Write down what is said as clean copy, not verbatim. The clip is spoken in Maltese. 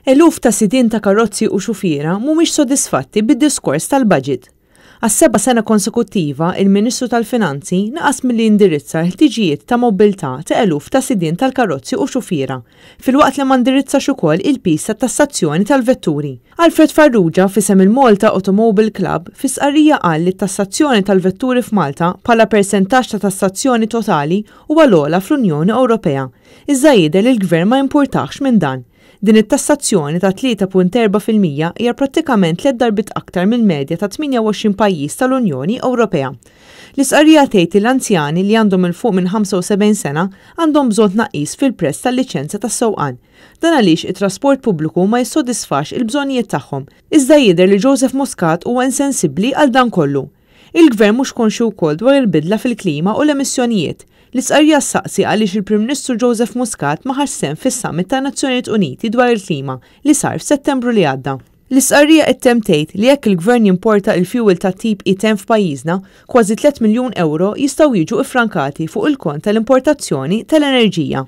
Eluf ta' sidien ta' karozzi u xufiera mhumiex sodisfatti bid-Diskors tal-Baġit. Għas-seba sena konsekuttiva, il-Ministru tal-Finanzi naqas milli jindirizza l-ħtiġijiet ta' mobbiltà ta' eluf ta' sidien tal-karozzi u xufiera, filwaqt li ma ndirizzax ukoll il-piż tat-tassazzjoni tal-vetturi. Alfred Farrugia fisem il-Malta Automobile Club fi sqarrija qal li t-tassazzjoni tal-vetturi f'Malta bħala persentaġġ ta' tassazzjoni totali huwa l-ogħla fl-Unjoni Ewropea. Iżda jidher li l-Gvern ma jimpurtax minn dan. Din it-tassazzjoni ta' 3.4% hija prattikament 3 darbit aktar mill-medja ta' 28 pajjiż tal-Unjoni Ewropea. L-isqarrija tgħid li l-anzjani li għandhom il fuq minn 75 sena għandhom bżonn tnaqqis fil-prezz tal-liċenzja tas-sewqan. Dan għaliex it-trasport pubbliku ma jissodisfax il-bżonnijiet tagħhom. Iżda jidher li Joseph Muscat huwa insensibbli għal dan kollu. Il-Gvern mhux konxu wkoll dwar il-bidla fil-klima u l-emissjonijiet. L-isqarrija ssaqsi għaliex il-Prim Ministru Joseph Muscat ma ħax sehem fis-Summit ta' Nazzjonijiet Uniti dwar il-klima li sar f'Settembru li għadda. L-isqarrija qed tgħid li jekk il-Gvern jimporta l-fuel ta' tip E10 f'pajjiżna, kważi 3 miljun euro jistgħu jiġu iffrankati fuq il-kont tal-importazzjoni tal-enerġija.